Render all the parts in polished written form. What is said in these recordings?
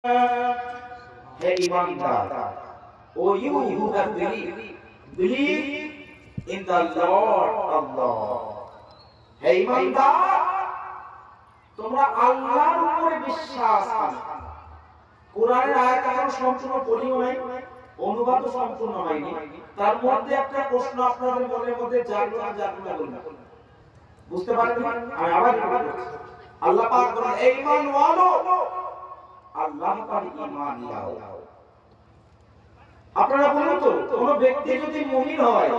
Hey Imandar, O you who have believe in the Lord Allah. Hey Imandar, তোমরা আল্লাহর উপরে বিশ্বাস করো। কোরআনের আয়াত এখন সম্পূর্ণ পড়িও নাই, অনুবাদও সম্পূর্ণ হয়নি। তার মধ্যে একটা প্রশ্ন আপনাদের মনের মধ্যে জাগলো না। বুঝতে পারলেন? আমি আবার বলছি। আল্লাহ পাক বলেন, এই ঈমানওয়ালো, আল্লাহ পাক ঈমান লাও। আপনারা বলুন তো, কোন ব্যক্তি যদি মুমিন হয়,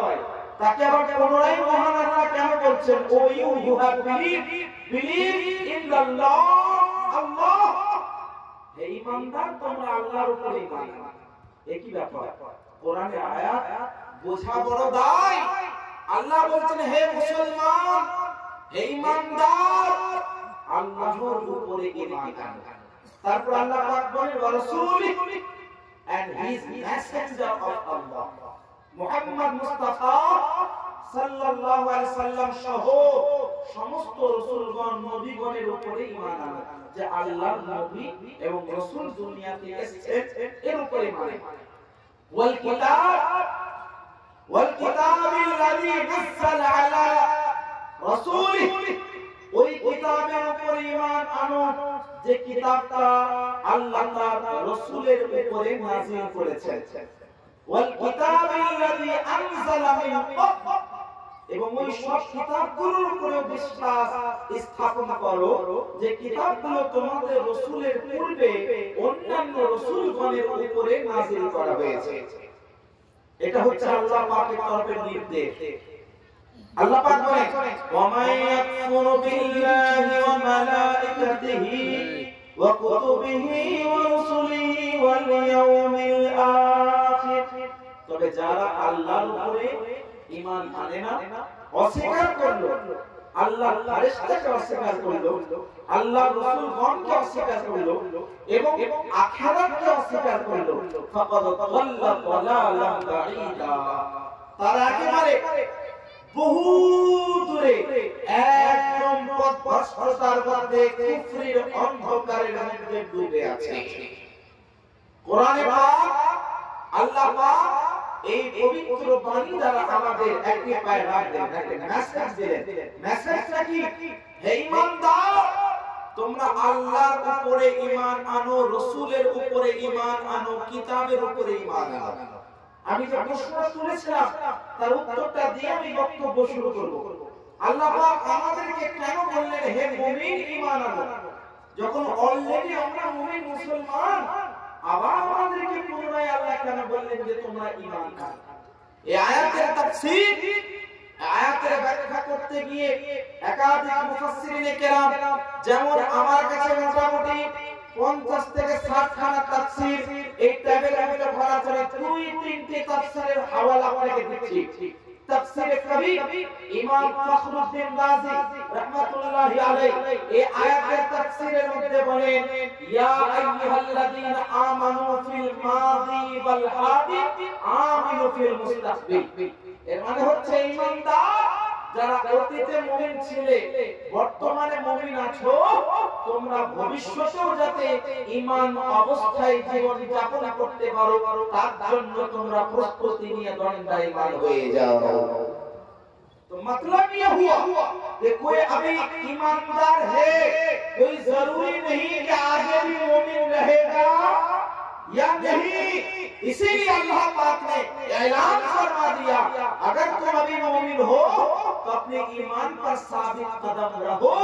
তাকে আবার পুনরায় মহান আল্লাহ কেন বলছেন, O you who have believe in the lord Allah. হে ঈমানদার, তোমরা আল্লাহর উপরে ঈমান আনো। একই ব্যাপার, কোরআনের আয়াত বোঝা বড় দায়। আল্লাহ বলছেন, হে মুসলমান, হে ঈমানদার, আল্লাহর উপরে ঈমান আনো। তারপর আল্লাহ পাক বলেন, ওয়া রাসূলিহি and his messenger of Allah, Muhammad Mustafa সাল্লাল্লাহু আলাইহি সাল্লাম সহ সমস্ত রাসূলগণ নবীগণের উপরে ঈমান আনো, যে আল্লাহর নবী এবং রাসূল দুনিয়াতে এসেছেন এর উপরে ঈমান আনো। ওয়াল কিতাবিল্লাযী নাযালা আলা রাসূলিহি, ওই কিতাবের উপরে ঈমান আনো যে কিতাবটা আল্লাহ তার রাসূলের উপরে নাযিল করেছেন। ওয়াল কিতাবিল্লাযী আনজালা মিন ক্বাবল, এবং ওই সব কিতাবগুলোর উপরে বিশ্বাস স্থাপন করো যে কিতাবগুলো তোমাদের রাসূলের পূর্বে অন্যান্য রাসূলগণের উপরে নাযিল করা হয়েছে। এটা হচ্ছে আল্লাহ পাকের তরফের নির্দেশ। আল্লাহ পাক বলেন, ওয়া মান ইয়াকফুরু বিল্লাহি ওয়া মালাইকাতিহি ওয়া কুতুবিহি ওয়া রুসুলিহি ওয়াল ইয়াউমিল আখির, তবে যারা আল্লাহর উপরে ঈমান আনে না, অস্বীকার করলো, আল্লাহর ফেরেশতাকে অস্বীকার করলো, আল্লাহর রাসূলগণকে অস্বীকার করলো এবং আখিরাতকে অস্বীকার করলো, ফাকাদ দাল্লা দালালান বাঈদা, তারা একেবারে বহু দূরে একদম পথভ্রষ্টতার মধ্যে কুফরির অন্ধকারের মধ্যে ডুবে আছে। কোরআনে পাক আল্লাহ পাক এই পবিত্র বাণী দ্বারা আমাদের একটি পয়গাম দেন, একটা মেসেজ দিলেন। মেসেজটা কি? হে ঈমানদার, তোমরা আল্লাহর উপরে ঈমান আনো, রাসূলের উপরে ঈমান আনো, কিতাবের উপরে ঈমান আনো। আমি যে প্রশ্ন তুলেছিলাম তার উত্তরটা দিয়ে আমি বক্তব্য শুরু করব। আল্লাহ পাক আমাদেরকে কেন বললেন, হে মুমিন ঈমান আনো, যখন অলরেডি আমরা মুমিন মুসলমান, আবার আমাদেরকে পুনরায় আল্লাহ কেন বললেন যে তোমরা ঈমান আনো? এই আয়াতের তাফসীর, আয়াতের ব্যাখ্যা করতে গিয়ে একাধিক মুফাসসিরিনে কেরাম, যেমন আমার কাছে মোটামুটি 50 থেকে 60 খানা তাফসীর এই টেবিলের মধ্যে ভরা আছে। 2-3টি তাফসীরের হাওয়ালা আপনাকে দিচ্ছি। তাফসীরে কবির ইমাম ফখরুদ্দিন রাজি রাহমাতুল্লাহি আলাইহি এই আয়াতের তাফসীরের মধ্যে বলেন, ইয়া আইয়ুহাল্লাযীনা আমানু ফিল মাযি ওয়াল হাদি আমিনু ফিল মুস্তাকবিল। এর মানে হচ্ছে ঈমানদার, যারা অতীতে মুমিন ছিলে, বর্তমানে মুমিন আছো, তোমরা ভবিষ্যতেও যাতে ঈমান অবস্থায় জীবন যাপন করতে পারো, তার জন্য তোমরা প্রস্তুতি নিয়ে দণ্ডায়মান হয়ে যাও। तो मतलब ये हुआ कि कोई अभी ईमानदार है, कोई जरूरी नहीं कि आगे भी मोमिन रहेगा या नहीं। इसीलिए अल्लाह पाक ने ऐलान फरमा दिया, अगर तुम अभी मोमिन हो तो अपने ईमान पर साबित कदम रहो,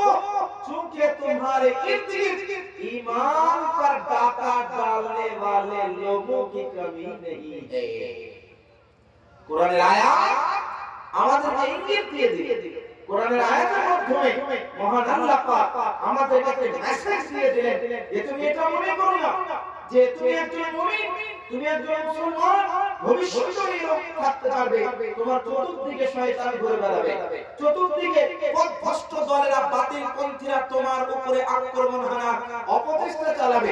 क्योंकि तुम्हारे इर्द गिर्द ईमान पर डाका डालने वाले लोगों की कमी नहीं है। कुरान आयात আমাদেরকে ইঙ্গিত দিয়ে দিলেন। কোরআনের আয়াতের মাধ্যমে মহান আল্লাহ পাক আমাদেরকে একটা মেসেজ দিয়ে দিলেন যে তুমি এটা মনে করো না যে তুমি একজন মুমিন, তুমি একজন মুসলমান, ভবিষ্যতে এরকম থাকতে পারবে, তোমার চতুর্দিকে শয়তান ঘুরে বেড়াবে, চতুর্দিকে পথভ্রষ্ট দলেরা, বাতিল পন্থীরা তোমার উপরে আক্রমণ হানা অপচেষ্টা চালাবে,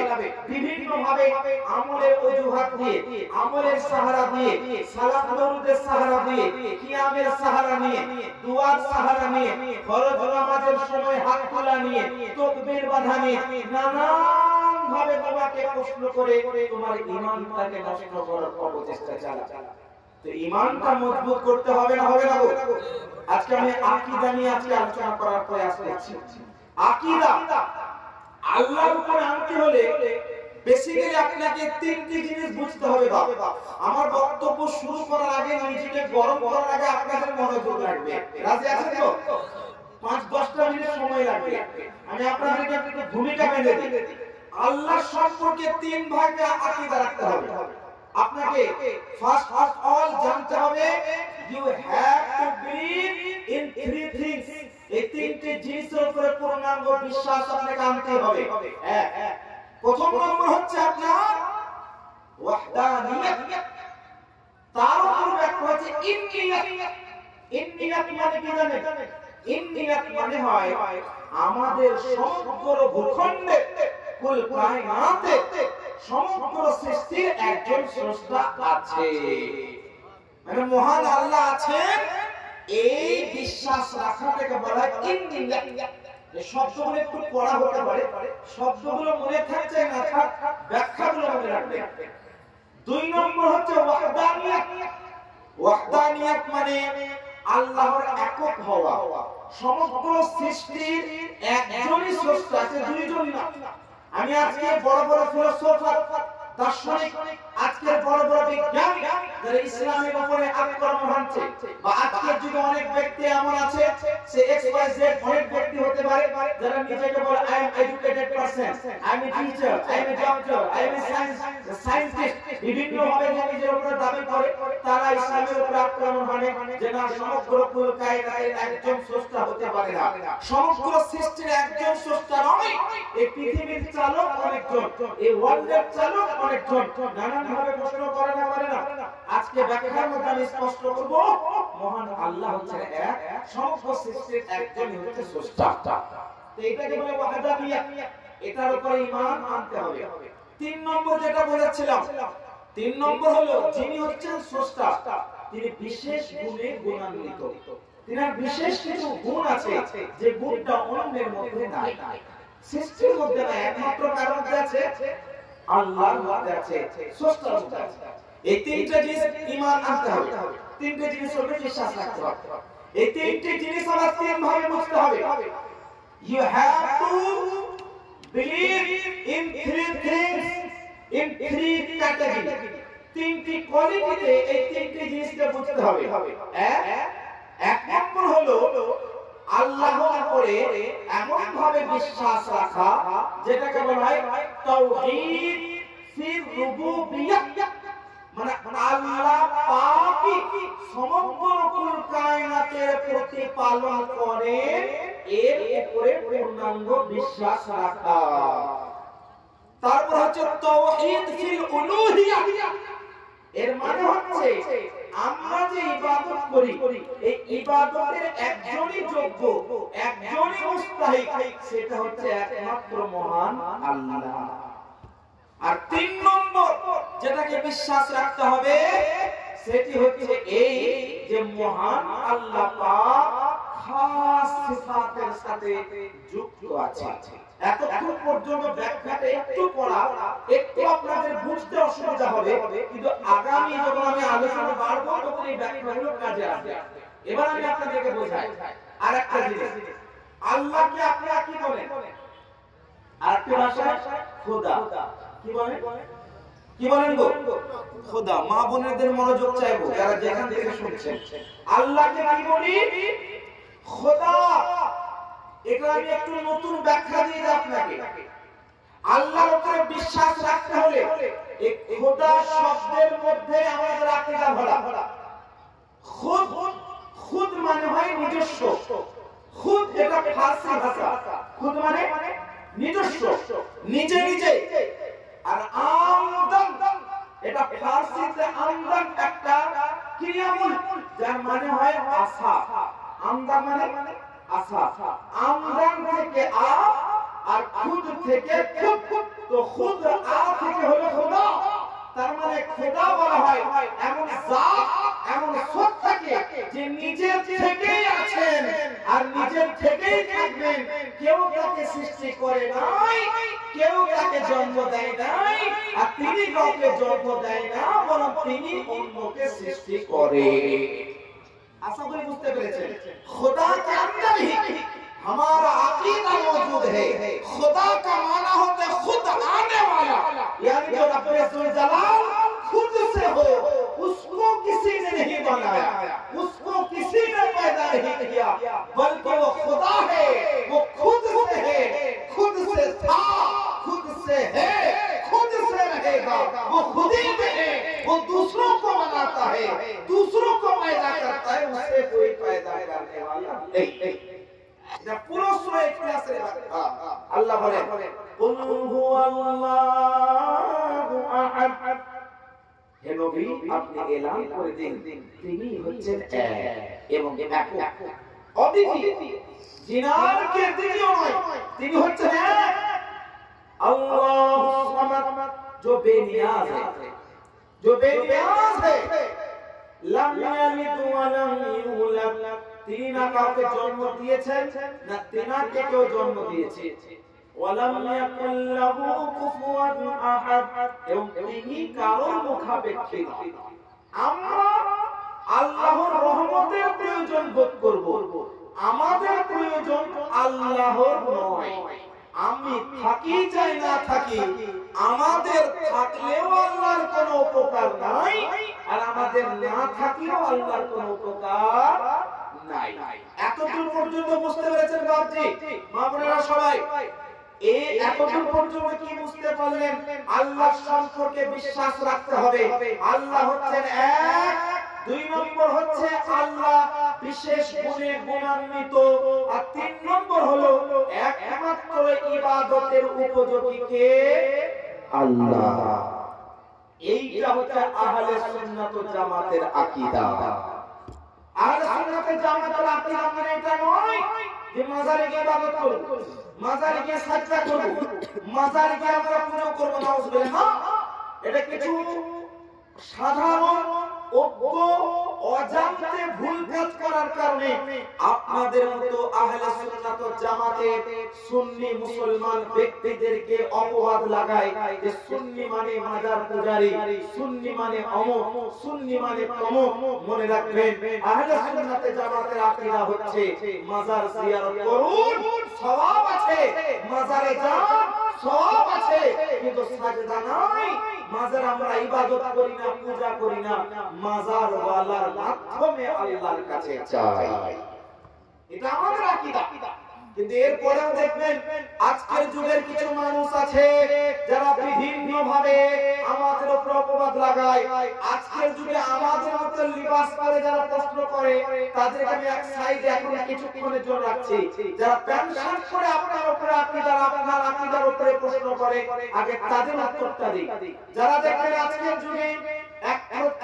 বিভিন্ন ভাবে আমলের অজুহাত দিয়ে, আমলের সাহারা দিয়ে, সালাত দরুদের সাহারা দিয়ে, কিয়ামের সাহারা নিয়ে, দুআর সাহারা নিয়ে, ফরজ নামাজের সময় হাত তোলা নিয়ে, তাকবীর বাঁধা নিয়ে, নানান ভাবে তোমাকে প্রশ্ন করে তোমার ঈমানটাকে নষ্ট করার অপচেষ্টা চালায়। তো ঈমানটা মজবুত করতে হবে না হবে না গো? আজকে আমি আকীদা নিয়ে আলোচনা করার প্রয়াস করছি। আকীদা আল্লাহর উপরে আনতে হলে বেসিক্যালি আপনাকে তিনটি জিনিস বুঝতে হবে বাবা। আমার বক্তব্য শুরু করার আগে নিজেকে গরম করার আগে আপনাদের মনোযোগ লাগবে। রাজি আছেন তো? 5-10টা মিনিট সময় লাগবে। আমি আপনাদেরকে একটা ভূমিকা বেঁধে দিই। আল্লাহ সম্পর্কে তিন ভাগে আকীদা রাখতে হবে। আপনাকে ফার্স্ট অফ অল জানতে হবে you have to believe in three things. এই তিনটি জিনিসের উপরে পূর্ণাঙ্গ বিশ্বাস আপনাকে আনতে হবে। প্রথম নম্বর হচ্ছে আপনার ওয়াহদানিয়ত, তার উপর ব্যাখ্যা হচ্ছে ইন্নিয়াত। ইন্নিয়াত মানে কি জানেন? ইন্নিয়াত মানে হয় আমাদের সমগ্র ভূখণ্ডে কুল কায়নাতে সমগ্র সৃষ্টির একজন স্রষ্টা আছে, মানে মহান আল্লাহ আছেন, এই বিশ্বাস রাখাটাকে বলা হয় ইন্নিয়াত। এই শব্দগুলো একটু পড়া হতে পারে, শব্দগুলো মনে থাকছে না থাক, ব্যাখ্যাগুলো মনে রাখবেন। দুই নম্বর হচ্ছে ওয়াহদানিয়ত। ওয়াহদানিয়ত মানে আল্লাহর একক হওয়া। সমগ্র সৃষ্টির একজনই স্রষ্টা আছে, দুইজন না। আমি আজকে বড় বড় ফিলোসফার, দার্শনিক, আজকের বড় বড় বিজ্ঞানী যারা ইসলামের উপরে আক্রমণ হানছে, বা আজকের যুগে অনেক ব্যক্তি এমন আছে, সে XYZ অনেক ব্যক্তি হতে পারে যারা নিজেকে বলে I am educated person, I M a teacher, I M a doctor, I M A scientist, বিভিন্ন ভাবে নিজের উপরে দাবি করে। তারা ইসলামের উপরে আক্রমণ হানে যে না, সমগ্র কুল কায়নাতের একজন স্রষ্টা হতে পারে না, সমগ্র সৃষ্টির একজন স্রষ্টা নয়, এই পৃথিবীর চালক অনেকজন, এই ওয়ার্ল্ডের চালক অনেকজন। নানান ভাবে প্রশ্ন করে না পারে না। আজকে ব্যাখ্যার মধ্যে আমি স্পষ্ট করব, মহান আল্লাহ হচ্ছেন এক, সমগ্র সৃষ্টির একজনই হচ্ছে স্রষ্টা। তো এটাকে বলে ওয়াহদানিয়ত, এটার উপর ঈমান আনতে হবে। তিন নম্বর যেটা বলেছিলাম, তিন নম্বর হলো যিনি হচ্ছেন স্রষ্টা তিনি বিশেষ গুণে গুণান্বিত। তিনার বিশেষ কিছু গুণ আছে যে গুণটা অন্যের মধ্যে নাই, সৃষ্টির মধ্যে নাই, একমাত্র কার মধ্যে আছে? আল্লাহর মধ্যে আছে, স্রষ্টার মধ্যে আছে। এই তিনটা জিনিস ঈমান আনতে হবে, তিনটা জিনিসের উপরে বিশ্বাস রাখতে হবে। এই তিনটি জিনিস আমরা তিন ভাবে বুঝতে হবে। You have to believe in three things, in three categories. তিনটি কোয়ালিটিতে এই তিনটি জিনিসকে বুঝতে হবে। এক নম্বর হলো আল্লাহর উপরে এমন ভাবে বিশ্বাস রাখা যেটাকে বলা হয় তাওহীদ ফির রুবুবিয়্যাহ, মানে আল্লাহ পাকই সমগ্র কুল কায়নাতের প্রতিপালন করেন, এর উপরে পূর্ণাঙ্গ বিশ্বাস রাখা। তারপর হচ্ছে তাওহীদ ফিল উলুহিয়্যাহ, এর মানে হচ্ছে আমরা যে ইবাদত করি এই ইবাদতের একজনই যোগ্য, একজনই মুস্তাহিক, সেটা হচ্ছে একমাত্র মহান আল্লাহ। আর তিন নম্বর যেটাকে বিশ্বাস রাখতে হবে সেটি হচ্ছে এই যে মহান আল্লাহ পাক খাস সিফাতের সাথে যুক্ত আছে। এতক্ষণ পর্যন্ত ব্যাখ্যাটা একটু পড়া একটু আপনাদের বুঝতে অসুবিধা হবে, কিন্তু আগামী যখন আমি আলোচনা বাড়বো তখন এই ব্যাখ্যাগুলো কাজে আসবে। এবার আমি আপনাদেরকে বোঝাই আরেকটা জিনিস, আল্লাহকে আপনারা কি বলেন? আরেকটা ভাষায় খোদা কি বলেন? কি বলেন গো? খোদা। মা বোনেদের মনোযোগ চাইবো যারা যেখান থেকে শুনছেন। আল্লাহকে কি বলি? খোদা। এটা আমি একটু নতুন ব্যাখ্যা দিয়ে দিই আপনাকে। আল্লাহর উপরে বিশ্বাস রাখতে হলে এই খোদা শব্দের মধ্যে আমাদের আকীদা ভরা। খুদ, খুদ মানে হয় নিজস্ব। খুদ এটা ফারসি ভাষা। খুদ মানে নিজস্ব, নিজে নিজে। আর আমদান এটা ফারসিতে আমদান একটা ক্রিয়ামূল যার মানে হয় আশা। আমদান মানে আশা। আমদান থেকে আ আর খুদ থেকে খুদ, তো খুদ আ থেকে হলো খোদা। তার মানে খোদা বলা হয় এমন জাত, এমন সত্তাকে যে নিজের থেকেই আছেন আর নিজের থেকেই থাকবেন। কেউ তাকে সৃষ্টি করে নাই, কেউ তাকে তাকে জন্ম দেয় নাই আর তিনি কাউকে জন্ম দেয় না, বরং তিনি অন্যকে সৃষ্টি করে। আশা করি বুঝতে পেরেছেন। खुदा के अंदर ही हमारा अकीदा मौजूद है। खुदा का माना होता है खुद आने वाला, यानी जो रब्बे जलाल खुद से हो, उसको किसी ने नहीं बनाया, उसको किसी ने पैदा नहीं किया, बल्कि वो खुदा है, वो खुद से है, खुद से था, खुद से है, खुद से रहेगा, वो खुद ही में है, वो दूसरों को बनाता है, दूसरों को पैदा करता है, उससे कोई पैदा करने वाला नहीं। जब पूरा सूरह इखलास से अल्लाह बोले कुल हुवल्लाहु अहद, হে নবী আপনি এলান করে দিন তিনি হচ্ছেন এক এবং একক, অদ্বিতীয়, জিনার কে দ্বিতীয় নয়, তিনি হচ্ছেন এক। আল্লাহু সামাদ, जो बेनियाज है, जो बेनियाज है, लम यलिद व लम यूलद, তিনি না কাউকে জন্ম দিয়েছেন না তিনাকে কেউ জন্ম দিয়েছে। ওয়ালাম ইয়াকুল লাহু কুফুয়ান আহাদ, এবং তিনি কারো মুখাপেক্ষী নয়। আমরা আল্লাহর রহমতের প্রয়োজন বোধ করব, আমাদের প্রয়োজন আল্লাহর নয়। আমি থাকি চাই না থাকি, আমাদের থাকলেও আল্লাহর কোনো উপকার নাই, আর আমাদের না থাকলেও আল্লাহর কোনো উপকার নাই। এতদূর পর্যন্ত বুঝতে পেরেছেন বাপজি মা বোনেরা সবাই? এই এতদূর পর্যন্ত কি বুঝতে পারলেন? আল্লাহ সম্পর্কে বিশ্বাস রাখতে হবে, আল্লাহ হচ্ছেন এক। দুই নম্বর হচ্ছে আল্লাহ বিশেষ গুণে গুণান্বিত, আর তিন নম্বর হলো একমাত্র ইবাদতের উপযোগী কে? আল্লাহ। এইটা হচ্ছে আহলে সুন্নাত ওয়াল জামাতের আকীদা। আহলে সুন্নাত ওয়াল জামাতের আকীদা মানে এটা নয় যে মাজারে গিয়ে ইবাদত করব, মাজারে গিয়ে সাজদা করব, মাজারে গিয়ে আমরা পূজা করব, নাউজুবিল্লাহ। না, এটা কিছু সাধারণ অজান্তে ভুল কাজ করার কারণে আপনাদের মতো আহলে সুন্নাত ওয়াল জামাতের সুন্নি মুসলমান ব্যক্তিদেরকে অপবাদ লাগায় যে সুন্নি মানে মাজার পূজারী, সুন্নি মানে অমুক, সুন্নি মানে তমুক। মনে রাখবেন আহলে সুন্নাত ওয়াল জামাতের আকীদা হচ্ছে মাজার জিয়ারত করুন, সওয়াব আছে, মাজারে যান, সওয়াব আছে, কিন্তু সাজদা নাই। মাজার আমরা ইবাদত করি না, পূজা করি না, মাজার ওয়ালার মাধ্যমে আল্লাহর কাছে চাই। এটা আমাদের আকীদা। কিন্তু এরপরেও দেখবেন আজকের যুগের কিছু মানুষ আছে যারা বিভিন্ন ভাবে আমাদের উপর অপবাদ লাগায়। আজকের যুগে আমাদের মতো লিবাস পরে যারা প্রশ্ন করে তাদেরকে আমি এক সাইডে এখন কিছুক্ষণের জন্য রাখছি। যারা প্যান্ট শার্ট পরে আপনার উপরে আপনার আকীদার উপরে প্রশ্ন করে, আগে তাদের উত্তরটা দিই। যারা দেখবেন আজকের যুগে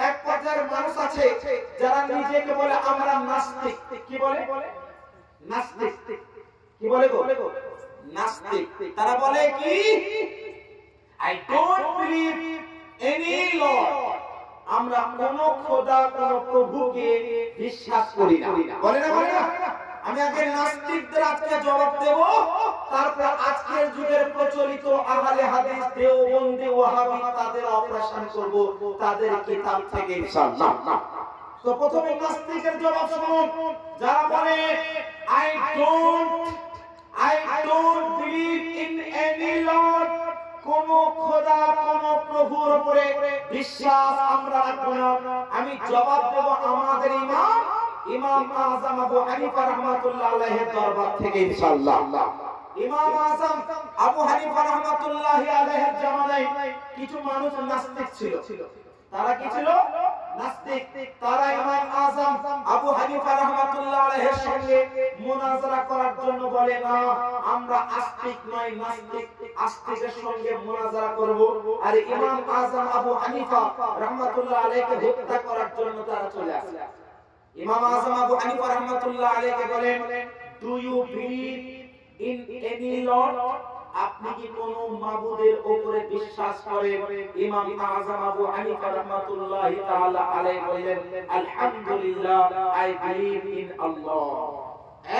এক পর্যায়ের মানুষ আছে যারা নিজেকে বলে আমরা নাস্তিক। কি বলে? নাস্তিক। কি বলে গো? নাস্তিক। তারা বলে কি? I don't believe any Lord, আমরা কোন খোদা কোন প্রভুকে বিশ্বাস করি না। বলে না? বলে না? আমি আগে নাস্তিকদের আজকে জবাব দেব, তারপর আজকের যুগের প্রচলিত আহলে হাদিস দেওবন্দি ওয়াহাবি তাদের অপারেশন করব তাদের কিতাব থেকে ইনশাআল্লাহ। তো প্রথমে নাস্তিকের জবাব শুনুন। যারা বলে I don't believe in any Lord, কোন খোদা কোন প্রভুর উপরে বিশ্বাস আমরা রাখব না, আমি জবাব দেব আমাদের ইমাম আযম আবু হানিফা রাহমাতুল্লাহ আলাইহির দরবার থেকে ইনশাআল্লাহ। ইমাম আযম আবু হানিফা রাহমাতুল্লাহ আলাইহির জামানায় কিছু মানুষ নাস্তিক ছিল। তারা কি ছিল? নাস্তিক। তারা ইমাম আযম আবু হানিফা রাহমাতুল্লাহ আলাইহির সঙ্গে মুনাজারা করার জন্য বলে, না আমরা আস্তিক নয়, নাস্তিক, আস্তিকের সঙ্গে মুনাজারা করব। আর ইমাম আযম আবু হানিফা রাহমাতুল্লাহ আলাইহিকে হত্যা করার জন্য তারা চলে আসে। ইমাম আযম আবু হানিফা রাহমাতুল্লাহ আলাইহিকে বলেন, do you believe in any lord, আপনি কি কোন মাবুদের উপরে বিশ্বাস করেন? ইমাম আযম আবু হানিফা রাহমাতুল্লাহ তাআলা আলাইহি বলেন, আলহামদুলিল্লাহ, আই বিলিভ ইন আল্লাহ,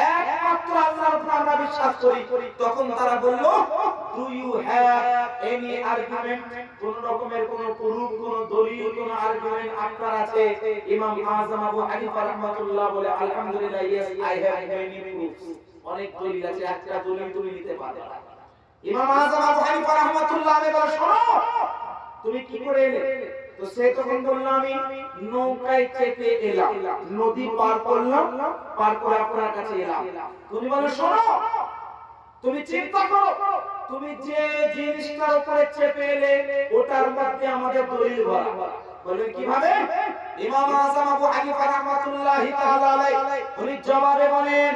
একমাত্র আল্লাহর উপর আমরা বিশ্বাস করি। তখন তারা বলল, do you have any argument? কোন রকমের কোন প্রুফ, কোন দলিল, কোন আর্গুমেন্ট আপনার আছে? ইমাম আযম আবু হানিফা রাহমাতুল্লাহ বলে, আলহামদুলিল্লাহ, yes, I have many proofs. অনেক দলিল আছে, একটা দলিল তুমি নিতে পারবে না। ইমাম আযম আবু হানিফা রাহমাতুল্লাহ আলাইহি বলে, শোনো, তুমি কি করে এলে? তো সে তখন বলল, আমি নৌকায় চেপে এলাম, নদী পার করলাম, পার করে আপনার কাছে এলাম। তুমি বলে, শোনো, তুমি চিন্তা করো, তুমি যে জিনিসটার উপরে চেপে এলে ওটার মধ্যে আমাদের দলিল ভরা। বললেন কিভাবে? ইমাম আযম আবু হানিফা রাহমাতুল্লাহি তাআলা আলাইহি উনি জবাবে বলেন,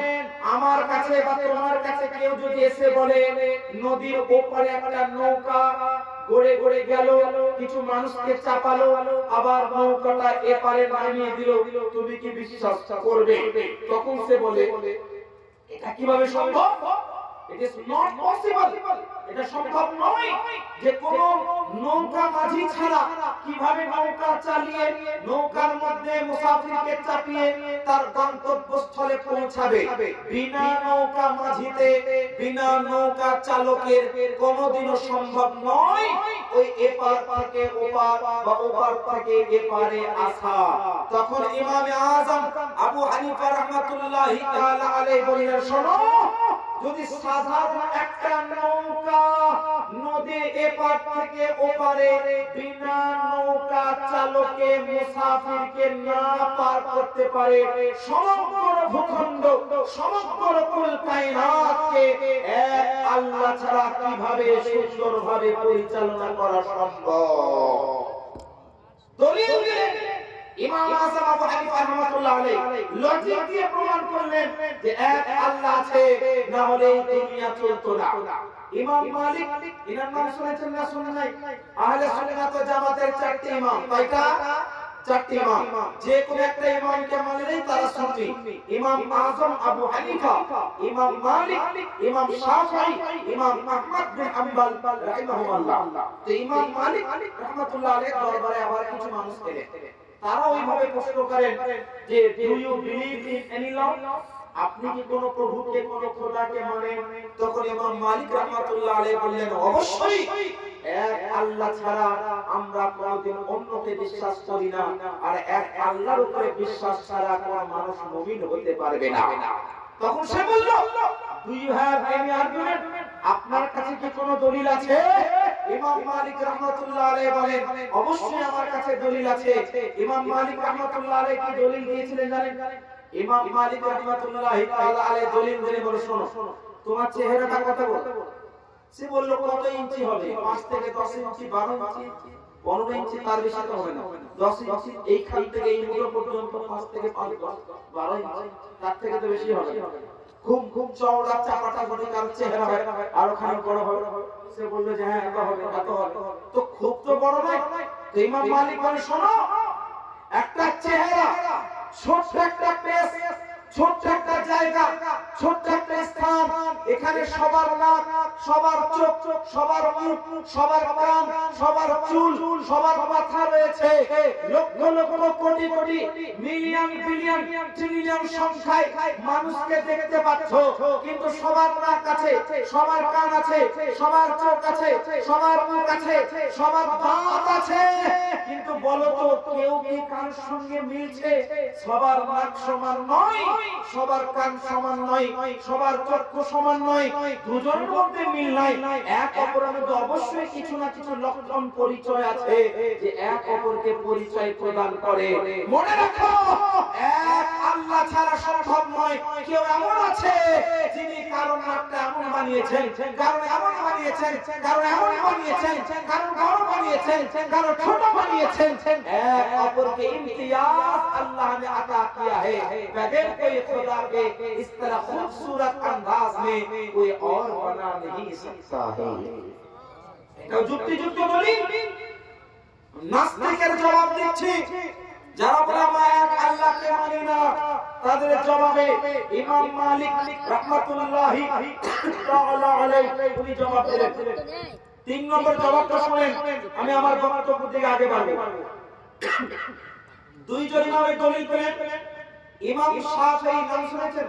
আমার কাছে বা তোমার কাছে কেউ যদি এসে বলে নদীর ওপারে একটা নৌকা গড়ে গড়ে গেল, কিছু মানুষকে চাপালো, আবার নৌকাটা এপারে নামিয়ে দিল, তুমি কি বিশ্বাস করবে? তখন সে বলে, এটা কিভাবে সম্ভব? It is not possible. এটা সম্ভব নয় যে কোন নৌকা মাঝি ছাড়া কিভাবে নৌকা চালিয়ে নৌকার মধ্যে মুসাফিরকে চাপিয়ে তার গন্তব্যস্থলে পৌঁছাবে। বিনা নৌকা মাঝিতে, বিনা নৌকা চালকের কোনোদিনও সম্ভব নয় ওই এপার থেকে ওপার বা ওপার থেকে এপারে আসা। তখন ইমাম আযম আবু হানিফা রাহমাতুল্লাহি তাআলা আলাইহি বললেন, শোনো, যদি সাধারণ একটা নৌকা নদী এপার থেকে ওপারে বিনা নৌকা চালকে মুসাফিরকে না পার করতে পারে, সমগ্র ভূখণ্ড, সমগ্র কুল কায়নাতকে এক আল্লাহ ছাড়া কিভাবে সুন্দরভাবে পরিচালনা করা সম্ভব? দলিল দিলেন ইমাম আযম আবু হানিফা রাহমাতুল্লাহ আলাইহি, লজিক দিয়ে প্রমাণ করলেন যে এক আল্লাহ আছে, না হলে এই দুনিয়া চলতো না। ইমাম মালিক, এনার নাম শুনেছেন না শুনেন নাই? আহলে সুন্নাত ওয়াল জামাতের চারটি ইমাম, কয়টা? চারটি ইমাম। যে কোন একটা ইমামকে মানলেই তারা সুন্নি। ইমাম আযম আবু হানিফা, ইমাম মালিক, ইমাম শাফিঈ, ইমাম আহমদ বিন হাম্বল রাহিমাহুল্লাহ। তো ইমাম মালিক রাহমাতুল্লাহ আলাইহি দরবারে আবার কিছু মানুষ এলেন, তারা ওইভাবে প্রশ্ন করেন যে, do you believe in any lord? আপনি কি কোন প্রভুকে, কোন খোদাকে মানেন? তখন ইমাম মালিক রাহমাতুল্লাহ আলাইহি বললেন, অবশ্যই এক আল্লাহ ছাড়া আমরা কোনদিন অন্যকে বিশ্বাস করি না, আর এক আল্লাহর উপরে বিশ্বাস ছাড়া কোন মানুষ মুমিন হতে পারবে না। তখন সে বলল, do you have any argument? আপনার কাছে কি কোনো দলিল আছে? ইমাম মালিক রাহমাতুল্লাহ আলাইহি বলেন, অবশ্যই আমার কাছে দলিল আছে। ইমাম মালিক রাহমাতুল্লাহ আলাইহি কি দলিল দিয়েছিলেন জানেন? ইমাম মালিক রাহমাতুল্লাহি তাআলা আলাইহি দলিল দিয়ে বলে, শোনো, তোমার চেহারাটা কত বড়? সে বলল, কত ইঞ্চি হবে? 5 থেকে 10 ইঞ্চি, 12 ইঞ্চি, 15 ইঞ্চি, তার বেশি তো হবে না। 10 ইঞ্চি, এইখান থেকে এই মুঠো পর্যন্ত 5 থেকে 5, 12 ইঞ্চি, তার থেকে তো বেশি হবে। খুব খুব চওড়া চাপাটা করে কার চেহারা হয়, আর ওখানে বড় হবে। সে বলল যে হ্যাঁ, এত হবে, এত হবে, তো খুব তো বড় নয়। তো ইমাম মালিক বলে, শোনো, একটা চেহারা, ছোট্ট একটা পেশ, ছোট্ট একটা জায়গা, ছোট্ট একটা স্থান, এখানে সবার নাক, সবার চোখ, সবার মুখ, সবার কান, সবার চুল, সবার মাথা রয়েছে। Lakh lakh crore crore million billion trillion সংখ্যায় মানুষকে দেখতে পাচ্ছ, কিন্তু সবার নাক আছে, সবার কান আছে, সবার চোখ আছে, সবার মুখ আছে, সবার দাঁত আছে, কিন্তু বলো তো কেউ কি কার সঙ্গে মিলছে? সবার নাক সমান নয়, সবার কান সমান নয়, সবার চক্ষু সমান নয়, দুজনের মধ্যে মিল নাই। এক অপরের মধ্যে অবশ্যই কিছু না কিছু লক্ষণ পরিচয় আছে যে এক অপরকে পরিচয় প্রদান করে। মনে রাখো, এক আল্লাহ ছাড়া সম্ভব নয়। কেউ এমন আছে যিনি কারণ নাকটা এমন বানিয়েছেন, কারণ এমন বানিয়েছেন, কারণ এমন বানিয়েছেন, কারণ বড় বানিয়েছেন, কারণ ছোট বানিয়েছেন। এক অপরকে ইমতিয়াজ আল্লাহ ने अता किया है, बगैर कोई खुदा के इस तरह खूबसूरत अंदाज में कोई और बना नहीं सकता है। এটা যুক্তি যুক্ত বলি, নাস্তিকের জবাব দিচ্ছি। যারা বলে আমরা এক আল্লাহকে মানি না, তাদের জবাবে ইমাম মালিক রাহমাতুল্লাহি তাআলা আলাইহি উনি জবাব দিলেন। 3 নম্বর জবাবটা শুনেন, আমি আমার বক্তব্য থেকে আগে বাড়বো। দুইজন ইমামের দলিল পেলেন। ইমাম শাফিঈ নাম শুনেছেন?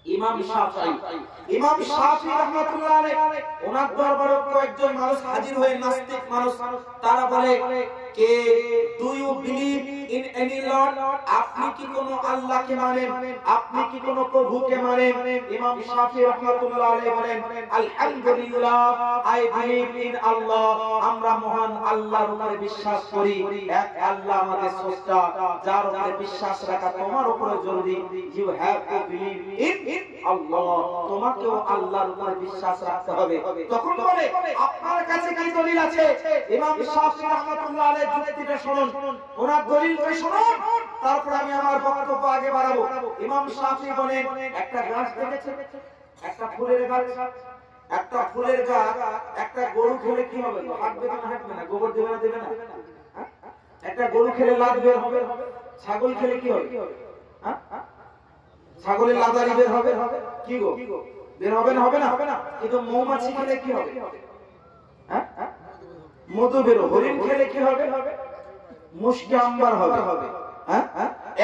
ইমাম শাফি রাহমাতুল্লাহ আলাইহি ওনার দরবারে কয়েকজন মানুষ হাজির হয়ে নাস্তিক মানুষ তারা বলে কে do you believe in any lord, আপনি কি কোনো আল্লাহকে মানেন, আপনি কি কোনো প্রভুকে মানেন? ইমাম শাফি রাহমাতুল্লাহ আলাইহি বলেন আলহামদুলিল্লাহ, আই বিলিভ ইন আল্লাহ, আমরা মহান আল্লাহর উপরে বিশ্বাস করি, এক আল্লাহ আমাদের স্রষ্টা, যার উপরে বিশ্বাস রাখা তোমার উপরে জরুরি। You have to believe in Allah, তোমাকেও আল্লাহর উপরে বিশ্বাস রাখতে হবে। তখন বলে আপনার কাছে কি দলিল আছে? ইমাম শাফি রাহমাতুল্লাহ আলাইহি যুক্তিটা শুনুন, ওনার দলিলটা শুনুন, তারপর আমি আমার বক্তব্য আগে বাড়াবো। ইমাম শাফি বলেন একটা গাছ দেখেছেন, একটা ফুলের গাছ, একটা ফুলের গাছ, একটা গরু খেলে কি হবে? হাঁটবে না হাঁটবে না? গোবর দেবে না দেবে না? একটা গরু খেলে লাদ বের হবে, ছাগল খেলে কি হবে? ছাগলের লাদারি বের হবে, কি গো বের হবে না? হবে না? কিন্তু মৌমাছি খেলে কি হবে? মধু বের হবে। হরিণ খেলে কি হবে? মুশকি আম্বার হবে।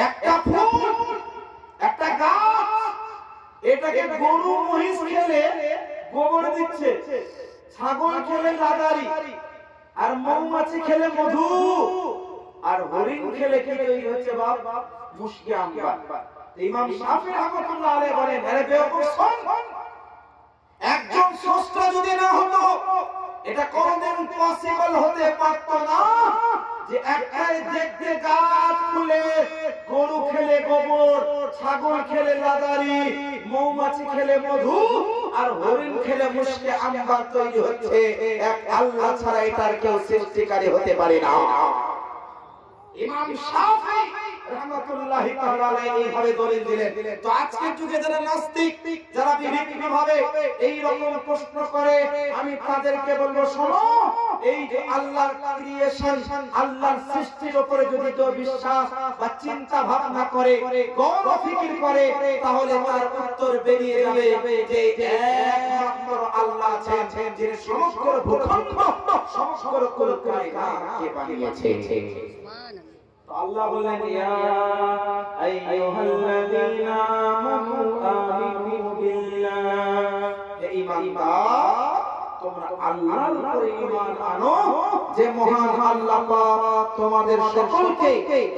একটা ফুল, একটা গাছ, এটাকে গরু মহিষ খেলে গোবর দিচ্ছে, ছাগল খেলে লাদারি, আর মৌমাছি খেলে মধু, আর হরিণ খেলে কি তৈরি হচ্ছে বাপ? মুশকি আম্বার। ইমাম শাফি রাহমাতুল্লাহ আলাইহি বলেন আরে বেওকুফ শোন, একজন স্রষ্টা যদি না হতো এটা কোনদিন পসিবল হতে পারত না যে একটাই দেখতে গাছ ফুলে, গরু খেলে গোবর, ছাগল খেলে লাদারি, মৌমাছি খেলে মধু, আর হরিণ খেলে মুশকি আম্বার তৈরি হচ্ছে। এক আল্লাহ ছাড়া এটার কেউ সৃষ্টিকারী হতে পারে না। ইমাম শাফি রাহমাতুল্লাহি তাআলা আলাইহি এইভাবে দলিল দিলেন। তো আজকের যুগে যারা নাস্তিক, যারা বিভিন্নভাবে এই রকম প্রশ্ন করে, আমি তাদেরকে বলবো শোনো, এই যে আল্লাহর ক্রিয়েশন, আল্লাহর সৃষ্টির উপরে যদি কেউ বিশ্বাস বা চিন্তা ভাবনা করে, গৌর ফিকির করে, তাহলে তার উত্তর বেরিয়ে যাবে যে একমাত্র আল্লাহ আছেন, যিনি সমগ্র ভূখণ্ড, সমগ্র কায়নাতকে বানিয়েছে। আল্লাহ বলেন ইয়া আইয়ুহাল্লাযীনা আমানু আমিনু বিল্লাহ, হে ঈমানদার তোমরা আল্লাহর উপরে ঈমান আনো, যে মহান আল্লাহ পাক তোমাদের সকলকে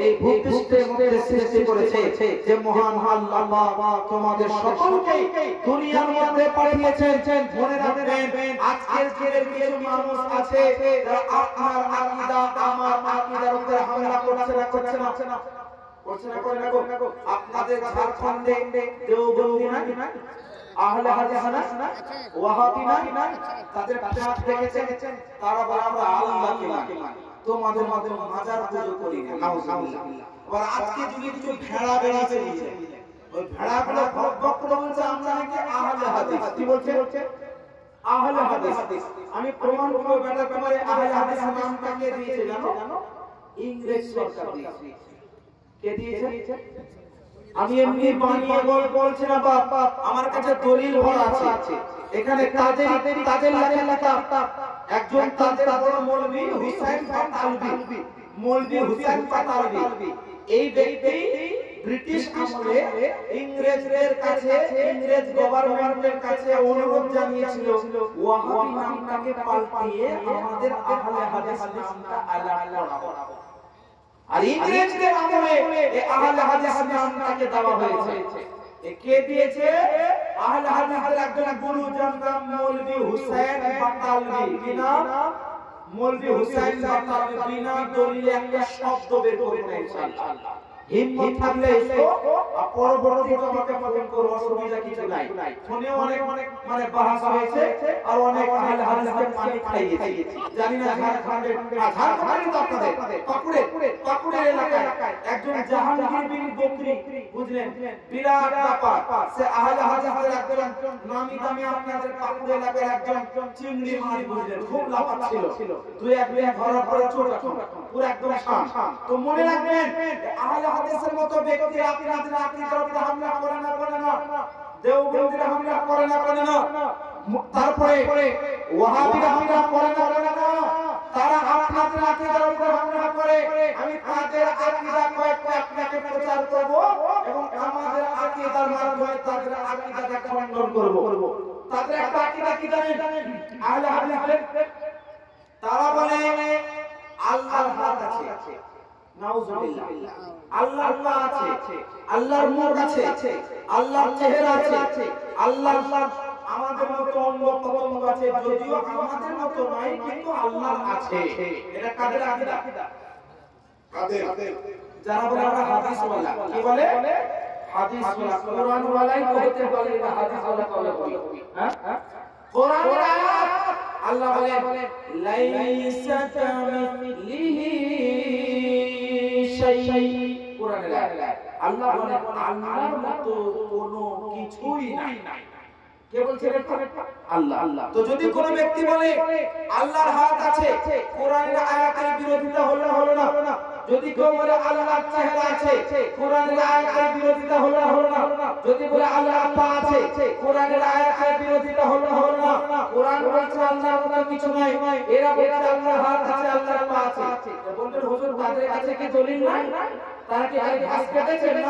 এই ভূপৃষ্ঠের মধ্যে সৃষ্টি করেছে, যে মহান আল্লাহ পাক তোমাদের সকলকে দুনিয়ার মধ্যে পাঠিয়েছেন। মনে রাখবেন আজকের দিনের কিছু মানুষ আছে যারা আপনার আকীদা আমার আকীদার উপরে হামলা করছে না করে না গো? আপনাদের ঝাড়খণ্ডে দেওবন্দি না, আহলে হাদিস না, ওয়াহাবি না, তাদের কাজ দেখেছেন, তারা বলে আমরা আল্লাহকে মানি, তোমাদের মধ্যে মাজার পূজা করি না, নাউজুবিল্লাহ। আবার আজকে যুগে কিছু ভেড়া বেরিয়েছে, ওই ভেড়াগুলো বক্তব্য বলছে আমরা নাকি আহলে হাদিস। কি বলছে? আহলে হাদিস। আমি প্রমাণ করব বেটা তোমার আহলে হাদিস নামটা কে দিয়েছে জানো? ইংরেজ সরকার দিয়েছে। কে দিয়েছে? আমি এমনি বানিয়ে বলছি না বাপ, আমার কাছে দলিল ভরা আছে। এখানে তাদের লেখা একজন তাদের বড় মৌলভী হুসাইন ফাতালবি, মৌলভী হুসাইন ফাতালবি, এই ব্যক্তি ব্রিটিশ আমলে ইংরেজদের কাছে, ইংরেজ গভর্নমেন্টের কাছে অনুরোধ জানিয়েছিল ওয়াহাবি নামটাকে পাল্টিয়ে আমাদের আহলে হাদিস নামটা আলাদা করাবো। আর ইংরেজদের আমলে এই আহলে হাদিস নামটাকে দেওয়া হয়েছে। কে দিয়েছে? আহলে হাদিসের একজন গুরু, যার নাম মৌলভী হুসাইন ফাতালবি। কি নাম? মৌলভী হুসাইন ফাতালবি। বিনা দলিলে একটা শব্দ বের করে না ইনশাআল্লাহ। হিম্মত থাকলে এসো, পরবর্তী তোমাকে ফোন করব, অসুবিধা কিছু নাই। ফোনে অনেক মানে বাহাস হয়েছে, আর অনেক আহলে হাদিসকে পানি খাইয়েছি। জানি না ঝাড়খণ্ডের তো আপনাদের পাকুড়ের এলাকায় একজন জাহাঙ্গীর বিন বকরি, বুঝলেন, বিরাট ব্যাপার। সে আহলে হাদিসের একজন নামি দামি আপনাদের পাকুড় এলাকার একজন চিংড়ি মাছ, বুঝলেন, খুব লাফাত ছিল। দুই এক ধরার পরে চোট, পুরো একদম শাম। তো মনে রাখবেন আহলে হাদিসের মতো ব্যক্তি আপনাদের আকীদার উপরে হামলা করে না, দেওবন্দিরা হামলা করে না, তারপরে ওয়াহাবিরা হামলা করে না, তারা আপনাদের আকীদার উপর হামলা করে, আমি তাদের আকীদা কয়েকটা আপনাকে প্রচার করব এবং আমাদের আকীদার মাধ্যমে তাদের আকীদাকে খণ্ডন করব। তাদের একটা আকীদা কি জানেন? আহলে হাদিস তারা বলে আল্লাহর হাত আছে, নাউজুবিল্লাহ, আল্লাহর পা আছে, আল্লাহর মুখ আছে, আল্লাহর চেহারা আছে, আল্লাহ আমাদের মতো অঙ্গ প্রত্যঙ্গ আছে, যদিও আমাদের মতো নয় কিন্তু আল্লাহ আছে। এটা কাদের আকীদা? কাদের? যারা বলে আমরা হাদিস ওয়ালা। কি বলে? হাদিস ওয়ালা। কোরআন ওয়ালাই কইতে বলে না, হাদিস ওয়ালা কইতে বলে। হ্যাঁ, কোরআনের আয়াত আল্লাহ বলে লাইসা কামিসলিহি শাই। কোরআনের আয়াত আল্লাহ বলে আল্লাহর মতো কোনো কিছুই নাই। কে বলছে এটা? আল্লাহ। তো যদি কোনো ব্যক্তি বলে আল্লাহর হাত আছে, কোরআনের আয়াতের বিরোধিতা হলো না। যদি কেউ বলে আল্লাহর চেহারা আছে, কোরআনের আয়াতের বিরোধিতা হলো না। যদি বলে আল্লাহর পা আছে, কোরআনের আয়াতের বিরোধিতা হলো না। কোরআন বলছে আল্লাহর মতো কিছু নাই, এরা বলছে আল্লাহর হাত আছে, আল্লাহর পা আছে। বলতে হুজুর তাদের কাছে কি দলিল নাই? তারা কি আগে ঘাস কেটেছে? না,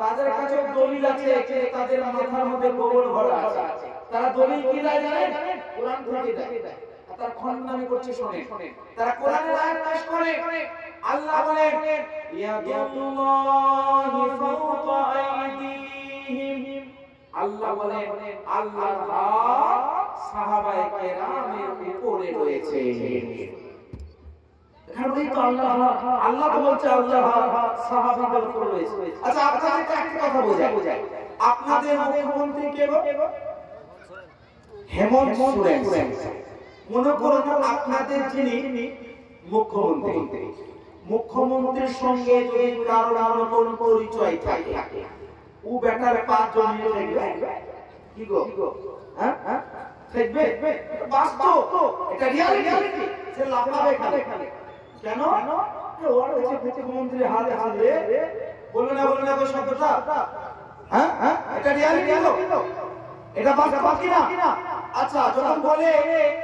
তাদের কাছে দলিল আছে, তাদের মাথার মধ্যে গোবর ভরা আছে। তারা দলিল কি দেয় জানেন? কোরআন থেকে দেয়। তারা খণ্ডন করছে, শুনে তারা কোরআনের আয়াত পেশ করে। আল্লাহ বলেন ইয়াদুল্লাহি ফাওকা আইদিহিম। আল্লাহ বলেন আল্লাহর হাত সাহাবায়ে কেরামের উপরে রয়েছে। এখানে তো আল্লাহ তো বলছে আল্লাহর হাত সাহাবাদের উপরে রয়েছে। আচ্ছা আপনাদেরকে একটা কথা বোঝাই, আপনাদের মুখ্যমন্ত্রী কে গো? হেমন্ত সোরেন। মনে করুন আপনাদের যিনি মুখ্যমন্ত্রীর সঙ্গে যদি কারো কোনো পরিচয় থাকে, ও বেটার 5 জন থাকবে। কি গো? হ্যাঁ, থাকবে। বাস্তব, এটা রিয়ালিটি। সে লাফাবে খালি। কেন? ওর কাছে মুখ্যমন্ত্রীর হাতে বলে না গো শব্দটা। হ্যাঁ, এটা রিয়ালিটি হলো, এটা বাস্তব কি না? আচ্ছা, যখন বলে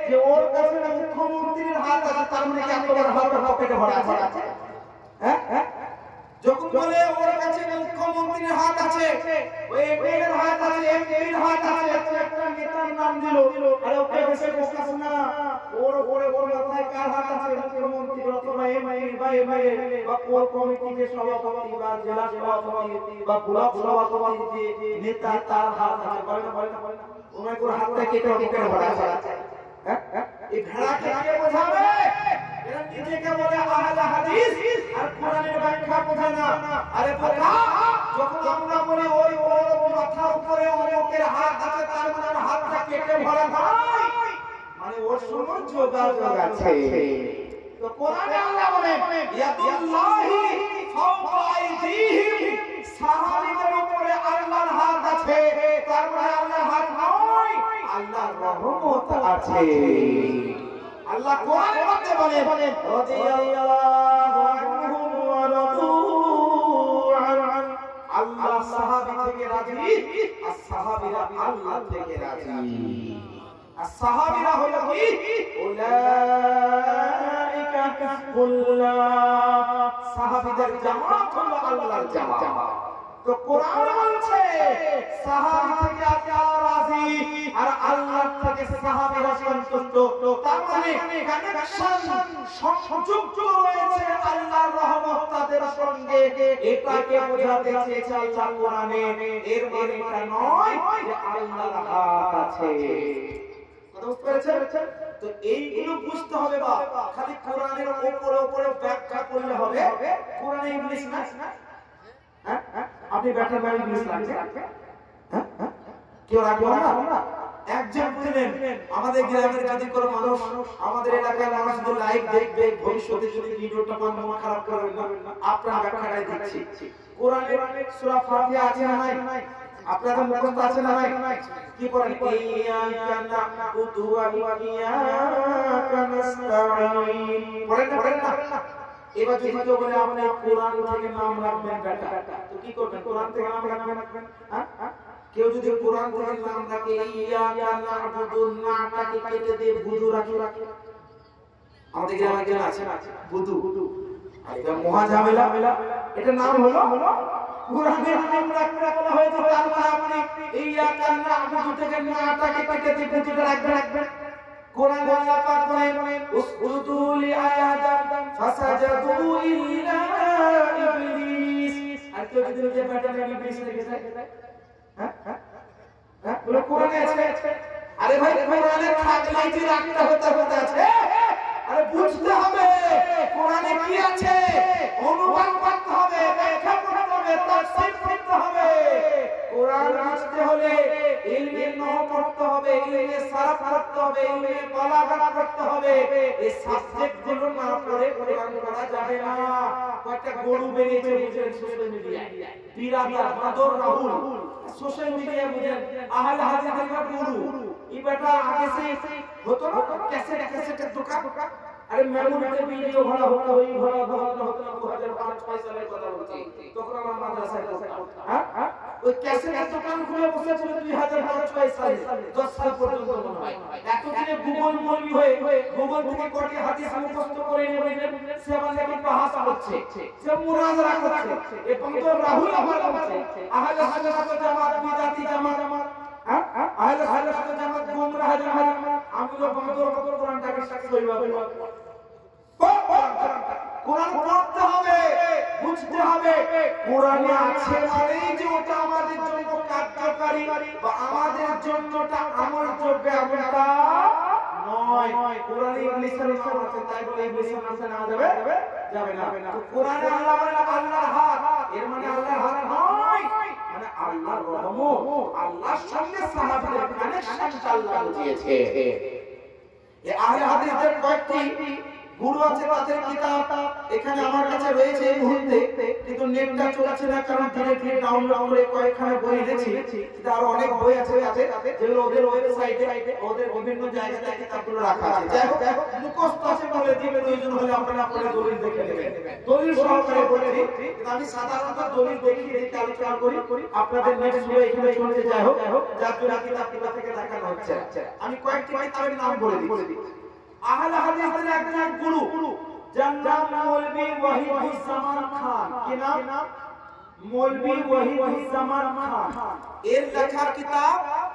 যে ওর কাছে মুখ্যমন্ত্রীর হাত আছে, তার মানে কি আপনার হাত পকেটে ভরা আছে? হ্যাঁ, যখন বলে ওর কাছে মুখ্যমন্ত্রীর হাত আছে, ওই এমপির হাত আছে, এমপির হাত আছে, একটা নেতার নাম দিল, আরে ওকে বসে বসকাস না, ওর মাথায় কার হাত আছে? মুখ্যমন্ত্রী অথবা এমপি বা এমএলএ বা কোর কমিটির সভাপতি বা জেলা সভাপতি বা ব্লক সভাপতি নেতা, তার হাত আছে। বলে না ওনার কোন হাতটা কেটে ভরা আছে। হ্যাঁ, এই ভেড়াকে কে বোঝাবে? এরা নিজেকে বলে আহলে হাদিস আর কোরআনের ব্যাখ্যা বোঝে না। আরে বোকা, যখন আমরা বলি ওই ওর মাথার উপরে অনেকের হাত আছে, তার মানে হাতটা কেটে ভরা নয়, মানে ওর সঙ্গে যোগাযোগ আছে। তো কোরআনে আল্লাহ বলেন ইয়াদুল্লাহি ফাওকা আইদিহিম, সাহাবীদের উপরে আল্লাহর হাত আছে, তার মানে আল্লাহর হাত নয়, আল্লাহর রহমত আছে। আল্লাহ কোরআনের মধ্যে বলেন রাদিয়াল্লাহু আনহুম ওয়া রাদু আন। আল্লাহ সাহাবী থেকে রাজি, আর সাহাবীরা আল্লাহ থেকে রাজি। আর সাহাবীরা হলো কি? উলাইকা হিজবুল্লাহ, সাহাবীদের জামাত হলো আল্লাহর জামাত। তো কোরআন বলছে সাহাবী থেকে আল্লাহ রাজি আর আল্লাহ থেকে সাহাবীরা সন্তুষ্ট। তার মানে কানেকশন, সংযুক্ত রয়েছে আল্লাহর রহমত তাদের সঙ্গে। এটাকে বোঝাতে চেয়েছে আল্লাহ কোরআনে। এর মানে এটা নয় যে আল্লাহর হাত আছে। কথা বুঝতে পেরেছেন? তো এইগুলো বুঝতে হবে। বা খালি কোরআনের উপরে ব্যাখ্যা করলে হবে? কোরআনে ইংলিশ না, আপনি ব্যাখ্যা করে ইংলিশ লাগছে। কেউ রাখবো না। একজন ছিলেন আমাদের গ্রামের যদি কোনো মানুষ আমাদের এলাকার মানুষদের লাইভ দেখবে, ভবিষ্যতে যদি ভিডিওটা মন খারাপ করবেন না, আপনার ব্যাখ্যাটাই দিচ্ছি। কোরআনের সূরা ফাতিহা আছে না নাই? আপনাদের মুখস্থ আছে না নাই? কি পড়েন? ইয়াকা না'বুদু ওয়া ইয়াকা নাস্তাঈন। পড়েন না? এবার যদি কেউ বলে আপনি কোরআন থেকে নাম রাখবেন বেটা, তো কি করবেন? কোরআন থেকে নাম রাখবেন? হ্যাঁ, কেউ যদি কোরআন থেকে নাম রাখে, ইয়াকা না'বুদু, নাটাকে কেটে দিয়ে বুদু রাখি, আমাদের গ্রামে কেন আছে বুদু আর এটা মহা ঝামেলা এটা নাম হলো কোরআনে নাম রাখা বলা হয়েছে তার মানে আপনি এই ইয়াকান্না আবুদু থেকে নাটাকে কেটে বুদুটা রাখবেন কোরআনে আল্লাহ পাক বলেন উসজুদু লিআদম ফাসাজাদু ইল্লা ইবলিস আর কেউ যদি যে ব্যাটারে ইবলিস রেখেছে হ্যাঁ বলে কোরআনে আছে আরে ভাই কোরআনে থাকলেই যে রাখতে হতে আছে আরে বুঝতে হবে কোরআনে কি আছে অনুবাদ করতে হবে ব্যাখ্যা করতে হবে তাফসীর করতে হবে কোরআন বুঝতে হলে ইলমে নহব পড়তে হবে ইলমে সারাফ করতে হবে ইলমে বালাগাত করতে হবে এই সাবজেক্ট গুলো না পড়ে কোরআন পড়া যাবে না কয়টা গরু বেরিয়েছে বুঝেন সোশ্যাল মিডিয়ায় বিরাদার মাদর রাহুল সোশ্যাল মিডিয়ায় বুঝেন আহলে হাদিসের গরু এই বেটা আগে সে হতো না ক্যাসেটের দোকান আরে মেমোরিতে ভিডিও ভরা হতো ওই ভরা হতো 2005-6 সালের কথা বলছি তখন আমার মাদ্রাসায় পড়তাম হ্যাঁ ওই ক্যাসেটের দোকান খুলে বসেছিল 2005-6 সালে 10 সাল পর্যন্ত মনে হয় এতদিনে গুগল মৌলবি হয়ে গুগল থেকে কোটি হাদিস মুখস্থ করে নিয়ে সে আমাদের বাহাস করছে সে মুনাজারা করছে এবং তো রাহুল আমার বলছে আহলে হাদিস জামাত বিদাতি জামাত আহলে হাদিস জামাত গুমরাহ জামাত আমি তো বাহাদুর কোরআনটাকে সহিভাবে কোরআন পড়তে হবে বুঝতে হবে কোরআনে আছে মানেই যে ওটা আমাদের জন্য কার্যকারী বা আমাদের জন্যটা আমলযোগ্য এমনটা নয় কোরআনে ইংলিশের নাম আছে তাই বলে ইংলিশের নাম না যাবে না তো কোরআনে আল্লাহ বলেন আল্লাহর হাত এর মানে আল্লাহর হাত নয় মানে আল্লাহর রহমত আল্লাহর সঙ্গে সাহাবীদের কানেকশনটা আল্লাহ বুঝিয়েছে এই আহলে হাদিসদের কয়েকটি গুরু আছে তাদের কিতাব এখানে আমার কাছে রয়েছে এই মুহূর্তে কিন্তু নেটটা চলছে না কারণ ডিরেক্টলি ডাউনলোড করে কয়েকখানা বই এনেছি কিন্তু আরো অনেক বই আছে যেগুলো ওদের ওয়েবসাইটে ওদের বিভিন্ন জায়গাতে কিতাবগুলো রাখা আছে যাই হোক মুখস্থ আছে বলে দিবে প্রয়োজন হলে আপনারা দলিল দেখে নেবেন দলিল সহকারে বলেছি কিন্তু আমি সাধারণত দলিল দেখে আলোচনা করি আপনাদের নেট শুনে এখানে চলছে যাই হোক যার জন্য কিতাব থেকে দেখানো হচ্ছে আমি কয়েকটি কিতাবের নাম বলে দিই আহলে হাদিসের একজন গুরু যার নাম মৌলভী ওয়াহিদুজ্জামান খান কি নাম মৌলভী ওয়াহিদুজ্জামান খান এর লেখা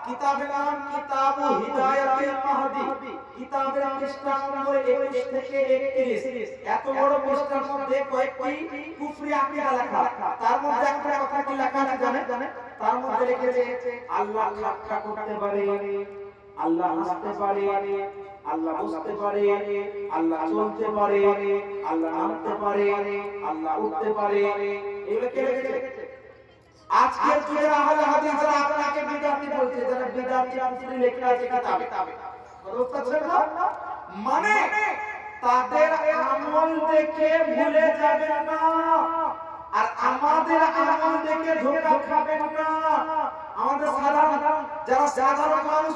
কিতাবের নাম কিতাবু হিদায়াতুল মাহদি কিতাবের পৃষ্ঠা নম্বর 21 থেকে 31 এত বড় পৃষ্ঠার মধ্যে কয়েকটি কুফরি আকীদা লেখা তার মধ্যে একটা কথা কি লেখা আছে জানেন তার মধ্যে লিখেছে আল্লাহ ঠাট্টা করতে পারে আল্লাহ হাসতে পারে আল্লাহ বুঝতে পারে আল্লাহ চলতে পারে আল্লাহ নামতে পারে আল্লাহ উঠতে পারে এগুলো কে লিখেছে আজকের যুগের আহলে হাদিসরা আপনাকে বিদাতি বলছে যারা বিদাতি কুফরি লেখা আছে কিতাবে বুঝতে পারছেন না মানে তাদের আমল দেখে ভুলে যাবেন না আর আমাদের আমল দেখে ধোঁকা খাবেন না আমাদের সাধারণ মানুষ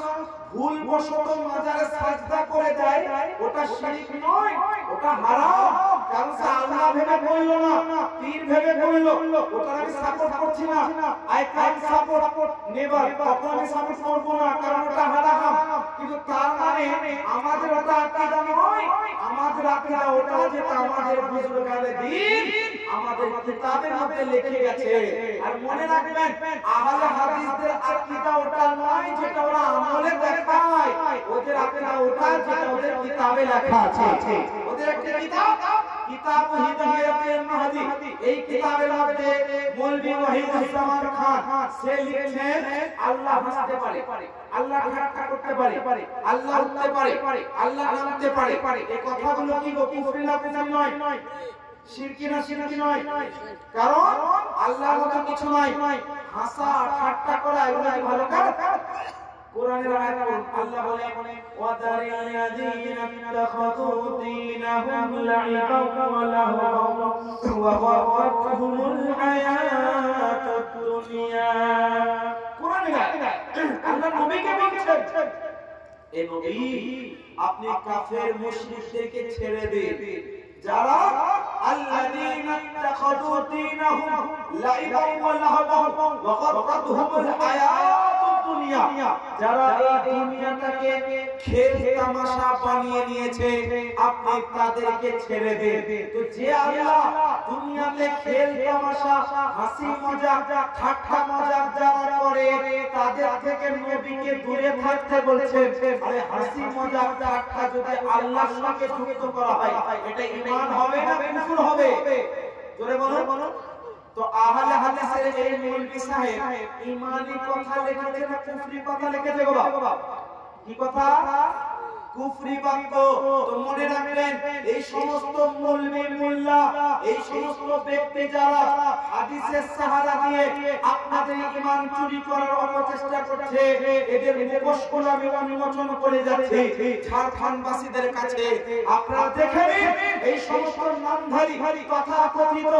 ভুলবশত মাজারে সাজদা করে দেয় ওটা শিরক নয় ওটা হারাম কারণ আল্লাহ ভেবে কইল না পীর ভেবে কইল ওটা আমি সাপোর্ট করছি না আই ক্যান সাপোর্ট নেভার তখন আমি সাপোর্ট করব না কারণ ওটা হারাম কিন্তু তার মানে আমাদের ওটা আকীদা নয় আমাদের আকীদা ওটা যেটা আমাদের বুজুর্গানে দ্বীন আমাদের কিতাবের মধ্যে লিখে গেছে আর মনে রাখবেন আহলে হাদিসদের আকীদা ওটা নয় যেটা ওরা আমলে দেখায় ওদের আকীদা ওটা যেটা ওদের কিতাবে লেখা আছে ওদের একটা কিতাব হিদায়াতুল মাহদি এই কিতাবের মধ্যে মৌলভী ওয়াহিদুজ্জামান খান সে লিখেছেন আল্লাহ হাসতে পারে আল্লাহ ঠাট্টা করতে পারে আল্লাহ উঠতে পারে আল্লাহ নামতে পারে এই কথাগুলো কি কুফরি না নয় শিরকি নয় কারণ আল্লাহর মতো কিছু নয় হাসা ঠাট্টা করা এগুলো ভালো কাজ কোরআনের আয়াত আল্লাহ বলে ওয়াদারিল্লাযীনা ইত্তাখাযু দীনাহুম লা'iবান ওয়া লাহওয়ান ওয়া গharratuhumul হায়াতুদ দুনিয়া কোরআনের আয়াত আল্লাহ নবীকে বলছেন এ নবী আপনি কাফের মুশরিকদেরকে ছেড়ে দিন যারা আল্লাযীনা ইত্তাখাযু দীনাহুম লা'iবান ওয়া লাহওয়ান ওয়া গharratuhumul হায়াতুদ দুনিয়া, যারা এই দুনিয়াটাকে খেল তামাশা বানিয়ে নিয়েছে, আপনি তাদেরকে ছেড়ে দেন। তো যে আল্লাহ দুনিয়াতে খেল তামাশা, হাসি মজাক, ঠাট্টা মজাক যারা করে, তাদের থেকে নবীকে দূরে থাকতে বলছেন। আরে হাসি মজাক ঠাট্টা যদি আল্লাহর সঙ্গে যুক্ত করা হয়, এটা ঈমান হবে না কুফর হবে? জোরে বলুন। তো আহলে হাদিসের এই মৌলভী সাহেব ঈমানি কথা লিখেছে না কুফরি কথা লিখেছে গো বাবা? কি কথা? কুফরি বাক্য। তো মনে রাখবেন, এই সমস্ত মৌলভী মোল্লা, এই সমস্ত ব্যক্তি যারা হাদিসের সাহারা দিয়ে আপনাদের ঈমান চুরি করার অপচেষ্টা করছে, এদের মুখোশগুলো আমি উন্মোচন করে যাচ্ছি ঝাড়খণ্ডবাসীদের কাছে। আপনারা দেখেন, এই সমস্ত নামধারী কথা কথিত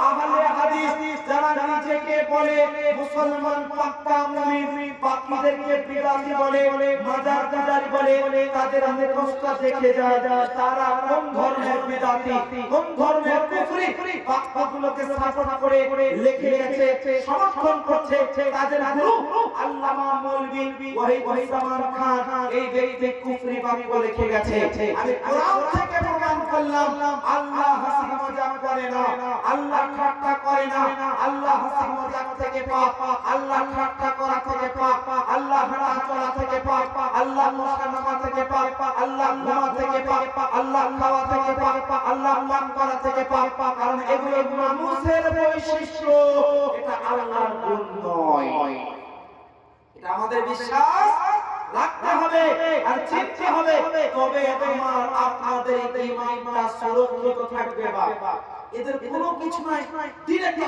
আহলে হাদিস যারা নিজেকে বলে মুসলমান, পাক্কা মুমিন, বাকিদেরকে বিদাতি বলে, মাজার পূজারি বলে, তাদের মুখোশটা দেখে যায় তারা কোন ধর্মের বিদাতি, কোন ধর্মের কুফরি বাক্যগুলোকে সাপোর্ট করে লিখে গেছে, সমর্থন করছে। তাদের গুরু আল্লামা মৌলভী ওয়াহিদুজ্জামান খান এই ব্যক্তি কুফরি বাক্য লিখে গেছে। আমি কোরআন থেকে প্রমাণ করলাম, আল্লাহ হাসি মজাক করে না, আল্লাহ ঠাট্টা করে না, আল্লাহ হাসি মজাক থেকে পাক, আল্লাহ ঠাট্টা করা থেকে পাক, আল্লাহ হাঁটা চলা থেকে পাক, আল্লাহ মশা নামা থেকে পাক, আল্লাহ ঘুমা থেকে পাক, আল্লাহ খাওয়া থেকে পাক, আল্লাহ পান করা থেকে পাক। কারণ এগুলো মানুষের বৈশিষ্ট্য, এটা আল্লাহর গুণ নয়। এটা আমাদের বিশ্বাস রাখতে হবে আর চিনতে হবে, তবে আমার আপনাদের ঈমানটা সুরক্ষিত থাকবে। বাবা এদের কোনো কিছু নাই, ডিরেক্ট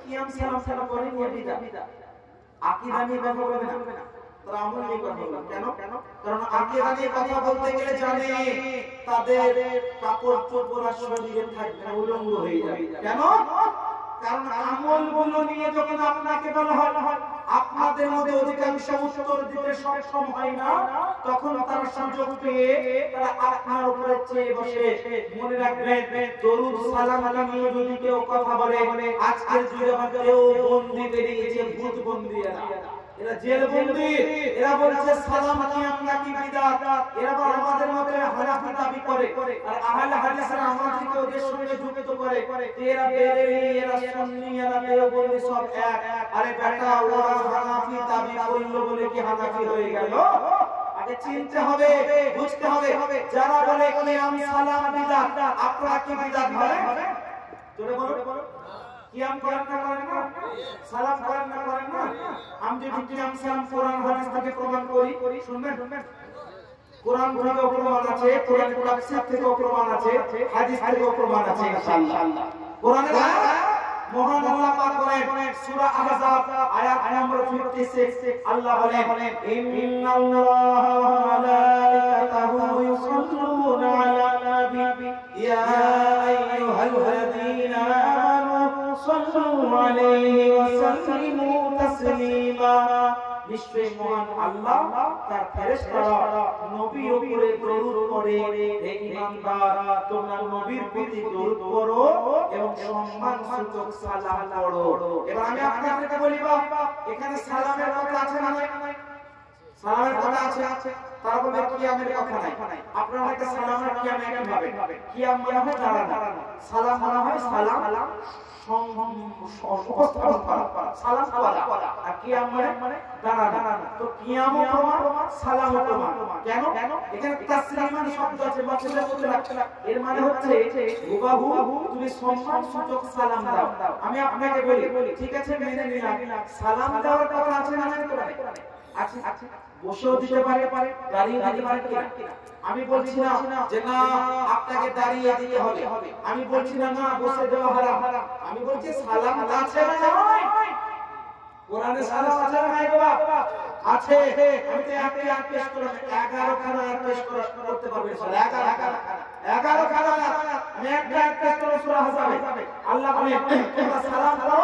কিয়াম সালাম করে নিয়ে বিদা আকীদা নিয়ে কথা বলবে না, তারা আমল নিয়ে কথা বলবে। কেন? কারণ আকীদা নিয়ে কথা বলতে গেলে জানে তাদের কাপড় চোপড় শরীরে থাকবে না, উলঙ্গ হয়ে যাবে। কেন? কারণ আমলগুলো নিয়ে যখন আপনাকে বলা হয়, আপনাদের মধ্যে অধিকাংশ উত্তর দিতে সক্ষম হয় না, তখন তারা সুযোগ পেয়ে তারা আপনার উপরে চেয়ে বসে। মনে রাখবেন, দরুদ সালাম নিয়ে যদি কেউ কথা বলে, আজকের যুগে কেউ বন্দী বেরিয়েছে, ভূত বন্দী, এরা জেল বন্দী, এরা বলছে সালাম কি আমরা কি বিদআত, এরা আমাদের মতে হানাফি দাবি করে। আর আহলে হাদিসরা আমাদেরকে ওদের সঙ্গে যুক্ত করে, এরা বেরেলি, এরা সুন্নি, এরা দেওবন্দি সব এক। আরে বেটা, ওরা হানাফি দাবি করলো বলে কি হানাফি হয়ে গেল? আগে চিনতে হবে, বুঝতে হবে। যারা বলে কিয়াম সালাম বিদআত, আপনারা কি বিদআত বলেন? জোরে বলো। কিয়াম করেন না করেন না? সালাম করেন না করেন না? আমি যদি কিয়াম সালাম কোরআন হাদিস থেকে প্রমাণ করি, শুনবেন? কোরআন থেকে প্রমাণ আছে, কোরআন তাফসীর থেকে প্রমাণ আছে, হাদিস থেকে প্রমাণ আছে ইনশাআল্লাহ। কোরআনের আয়াত মহান আল্লাহ পাক বলেন, সূরা আহজাব আয়াত নম্বর 56, আল্লাহ বলেন, ইন্নাল্লাহা ওয়া মালাইকাতাহু ইউসাল্লুনা আলা নবী ইয়া আইয়ুহাল্লাযীনা সাল্লু আলাইহি ওয়া সাল্লিমু তাসলিমা। নিশ্চয়ই মহান আল্লাহ তার ফেরেশতারা নবীর উপরে দরুদ পড়ে। হে ঈমানদার, তোমরা নবীর প্রতি দরুদ পড়ো এবং সম্মানসূচক সালাম পড়ো। এবার আমি আপনাদেরকে বলি, বাবা এখানে সালামের কথা আছে না নাই? সালামের কথা আছে, তারা বলে কিয়ামের কথা নাই। আপনারা হয়তো সালামের কিয়াম একই ভাবে, কিয়াম মানে হয় দাঁড়ানো, সালাম মানে হয় সালাম উপস্থাপন করা, সালাম করা, আর কিয়াম মানে দাঁড়ানো। তো কিয়ামও প্রমাণ, সালামও প্রমাণ। কেন? এখানে তাসলিমান শব্দ আছে, বাচ্চাদের মধ্যে লাগছে, এর মানে হচ্ছে হুবাহু তুমি সম্মানসূচক সালাম দাও। আমি আপনাকে বলি, ঠিক আছে মেনে নিলাম, সালাম দেওয়ার কথা আছে না নাই কোরআনে? আছে। বসেও দিতে পারে, দাঁড়িয়ে দিতে পারে কিনা? আমি বলছি না যে না আপনাকে দাঁড়িয়ে দিতে হবে, আমি বলছি না বসে দেওয়া হারাম, আমি বলছি সালাম আছে না নাই? কোরআনে সালাম আছে না নাই গো বাবা? আছে। আমি তো একটা আয়াত পেশ করলাম, 11 খানা আয়াত পেশ করতে পারবেন ইনশাআল্লাহ। 11 খানা আয়াত, আমি একটা আয়াত পেশ করব সূরা আহজাবে। আল্লাহ বলেন, তোমরা সালাম করো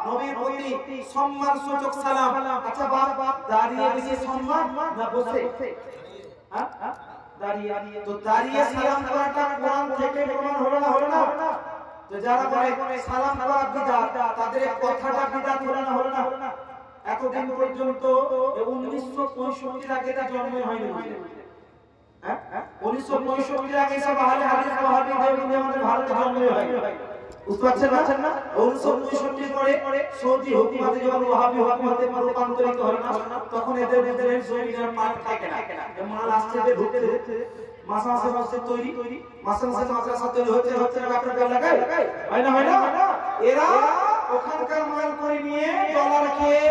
নবীর প্রতি সম্মানসূচক সালাম। আচ্ছা বাবা, দাঁড়িয়ে দিছে সম্মান না বসে? হ্যাঁ, দাঁড়িয়ে। তো দাঁড়িয়ে সালাম করাটা কোরআন থেকে প্রমাণ হলো না? তো যারা বলে সালাম করা বিদআত, তাদের কথাটা বিদআত হলো না? এতদিন পর্যন্ত 1965 আগে তার জন্মই হয়নি। হ্যাঁ 1965 আগে সব আহলে হাদিস ওয়াহাবি দেওবন্দি আমাদের ভারতে জন্মই হয়নি। বুঝতে পারছেন না? 1965 পরে সৌদি হুকুমতে যখন ওয়াহাবি হুকুমতে রূপান্তরিত হলো না, তখন এদের জমিনের মাল থাকে না, মাল আসছে যে ঢুকতে মাদ্রাসা তৈরি, মাদ্রাসা তৈরি হচ্ছে আপনাদের এলাকায় হয় না? এরা ওখানকার মাল করে নিয়ে ডলার খেয়ে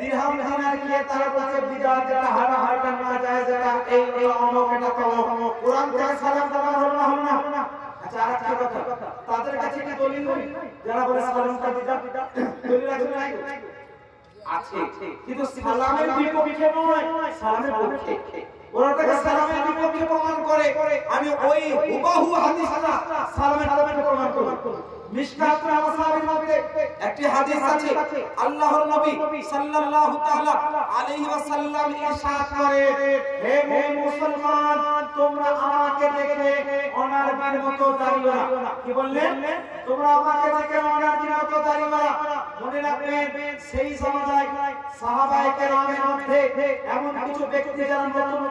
দিরহাম দিনার খেয়ে তারা বলছে বিদাত যেটা হারাম না যায়, যেটা এই অমুক এটা তমুক, কোরআন থেকে সালাম দেওয়া হলো না। আচ্ছা আরেকটা কথা, তাদের কাছে কি দলিল নেই? যারা বলে সালামটা বিদাত, দলিল আছে নাই? আছে, কিন্তু সালামের বিপক্ষে নয়, সালামের পক্ষে। ওরা তাকে সালামের বিপক্ষে প্রমাণ করে, আমি ওই হুবহু হাদিসটা সালামের প্রমাণ করব। মিশকাতুল মাসাবির মধ্যে একটি হাদিস আছে, আল্লাহর নবী সাল্লাল্লাহু তাআলা আলাইহি ওয়াসাল্লাম ইরশাদ করে, হে মুসলমান, তোমরা আমাকে দেখে অনারবির মতো দাঁড়িও না। কি বললেন? তোমরা আমাকে দেখে অনারবির মতো দাঁড়িও না। মনে রাখবেন, সেই সময় সাহাবায়ে কেরামের মধ্যে এমন কিছু ব্যক্তি যারা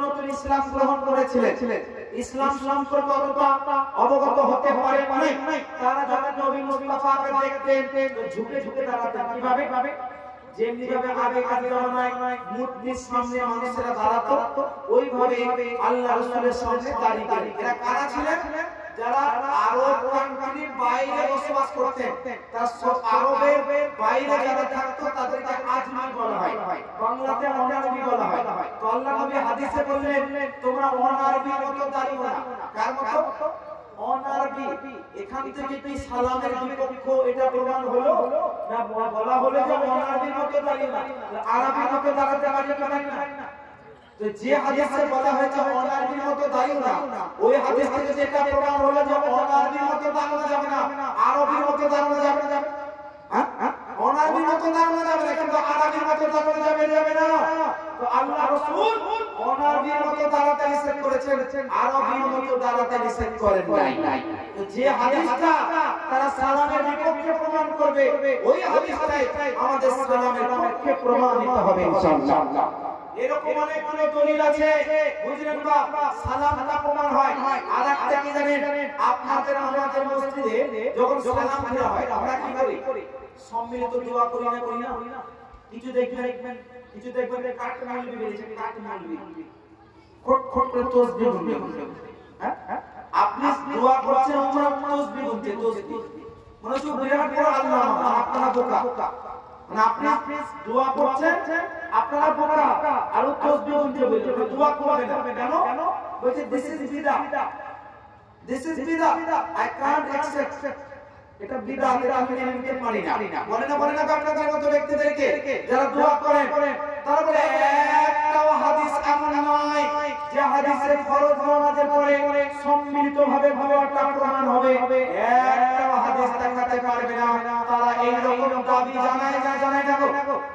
নতুন ইসলাম গ্রহণ করেছিলেন, ইসলাম সম্পর্কে অবগত হতে পারে নাই, তারা যখন নবী মুস্তাফাকে দেখতেন ঝুঁকে দাঁড়াতেন। কিভাবে? যেমনি ভাবে আগেকার জমানায় মূর্তির সামনে মানুষেরা দাঁড়াতো, ওইভাবে আল্লাহ রাসূলের সামনে দাঁড়িয়ে। এরা কারা ছিলেন? যারা আরব কান্ট্রির বাইরে বসবাস করতেন, তারা সব আরবের বাইরে যারা থাকতো তাদেরকে আজমি বলা হয়, বাংলাতে অনারবি বলা হয়। তো আল্লাহ নবী হাদিসে বললেন, তোমরা অনারবির মতো দাঁড়িও না। কার মতো? অনারবি। এখান থেকে কি সালামের বিপক্ষ এটা প্রমাণ হলো না? বলা হলো যে অনারবির মতো দাঁড়িও না, আরবির মতো দাঁড়াতে পারি না। তো যে হাদিসে বলা হয়েছে অনারবির মতো দাঁড়িও না, ওই হাদিস থেকে যেটা প্রমাণ হলো যে অনারবির মতো দাঁড়ানো যাবে না, আরবির মতো দাঁড়ানো যাবে না। হ্যাঁ অনারবির মতো দাঁড়ানো যাবে না, কিন্তু আরবির মতো দাঁড়ানো যাবে না। তো আল্লাহ রাসূল অনারবির মতো দাঁড়াতে নিষেধ করেছেন, আরবির মতো দাঁড়াতে নিষেধ করেন নাই। তো যে হাদিসটা তারা সালামের বিপক্ষে প্রমাণ করবে, ওই হাদিসটাই আমাদের সালামের পক্ষে প্রমাণিত হবে ইনশাআল্লাহ। এরকম অনেকগুলো দলিল আছে, বুঝলেন বা? সালামটা প্রমাণ হয়। আর একটা কি জানেন, আপনাদের আমাদের মসজিদে যখন সালাম ফেরা হয় আমরা কি করি? সম্মিলিত দোয়া করি না? কিছু দেখবেন কাট মাউলবি বেরিয়েছে, কাট মাউলবি খট করে তাসবিহ গুনতে। হ্যাঁ আপনি দোয়া করছেন, আমরা তাসবিহ গুনতে, তাসবিহ মনে হচ্ছে বিরাট বড় আল্লাহ, আপনারা বোকা। মানে আপনি দোয়া করছেন, আপনারা বোকা, আর তাসবিহ গুনতে বলছেন, দোয়া করবেন কেন? বলছে দিস ইজ বিদআ, আই কান্ট অ্যাকসেপ্ট। এটা বিদআত, এটা আমি নিতে পারি না। বলে না আপনাদের মতো ব্যক্তিদেরকে যারা দোয়া করেন, তারা বলে একটাও হাদিস এমন নয় যে হাদিসে ফরজ নামাজের পরে সম্মিলিতভাবে দোয়াটা প্রমাণ হবে, একটাও হাদিস দেখাতে পারবে না। তারা এই রকম দাবি জানায় না,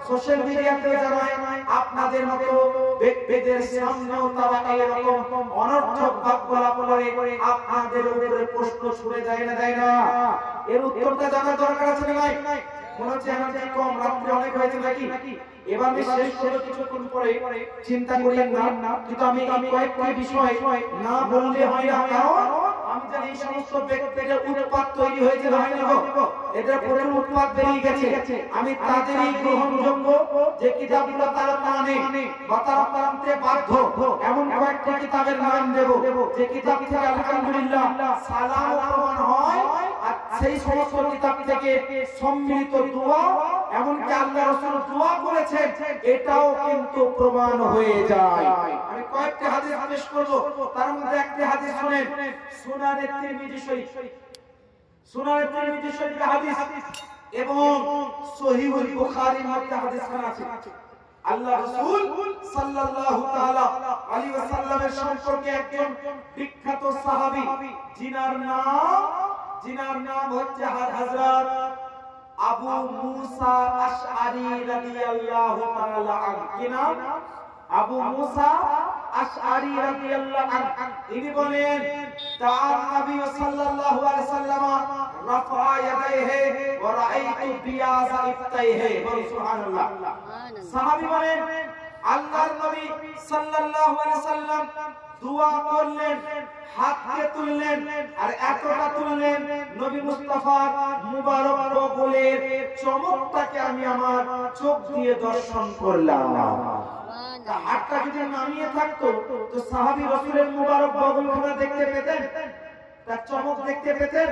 সোশ্যাল মিডিয়াতে জানায়, আপনাদের মতো ব্যক্তিদের সামনেও তারা এই রকম অনর্থক বাক্যলা বলে আপনাদের উপরে প্রশ্ন ছুড়ে দেয় না। এর উত্তরটা জানার দরকার আছে না? নাই। মনে হচ্ছে এনার্জি কম, রাত্রি অনেক হয়েছে নাকি? এবার আমি শেষ করে কিছুক্ষণ পরে চিন্তা করিয়েন না, কিন্তু আমি এই কয়েকটি বিষয় না বললে হয় না। কারণ আমি জানি এই সমস্ত ব্যক্তিদের উৎপাত তৈরি হয়েছে, এদের প্রচুর উৎপাত বেরিয়ে গেছে। আমি তাদেরই গ্রহণযোগ্য যে কিতাবগুলো তারা মানে বা তারা মানতে বাধ্য, এমন কয়েকটি কিতাবের নাম দেব যে কিতাব থেকে আলহামদুলিল্লাহ সালাম প্রমাণ হয়, আর সেই সমস্ত কিতাব থেকে সম্মিলিত দোয়া, এমনকি আল্লাহ রাসূল দোয়া করেছেন, এটাও কিন্তু প্রমাণ হয়ে যায়। আমি কয়েকটি হাদিস পেশ করব, তার মধ্যে একটি হাদিস শুনেন, সুনানে তিরমিজি শরীফ, হাদিস এবং সহিহুল বুখারীর মধ্যে হাদিসখানা আছে। আল্লাহ রাসূল সাল্লাল্লাহু তাআলা আলাইহি ওয়াসাল্লামের সম্পর্কে একজন বিখ্যাত সাহাবী, জিনার নাম হচ্ছে হযরত আবু মুসা আশআরী রাদিয়াল্লাহু তাআলা আনহু। কি নাম? আবু মুসা আশআরী রাদিয়াল্লাহু আনহু। তিনি বলেন, তাআন নবী সাল্লাল্লাহু আলাইহি ওয়াসাল্লাম রাফা ইয়াদাইহি ওয়া রাআইতু বিয়াযা ইফতাইহি। সুবহানাল্লাহ। সাহাবী বলেন আল্লাহর নবী সাল্লাল্লাহু আলাইহি সাল্লাম দোয়া করলেন, হাতকে তুললেন আর এতটা তুললেন নবী মুস্তাফার মুবারক বগলের চমকটাকে আমি আমার চোখ দিয়ে দর্শন করলাম। হাতটা যদি নামিয়ে থাকতো তো সাহাবী রাসূলের মুবারক বগলখানা দেখতে পেতেন, তার চমক দেখতে পেতেন।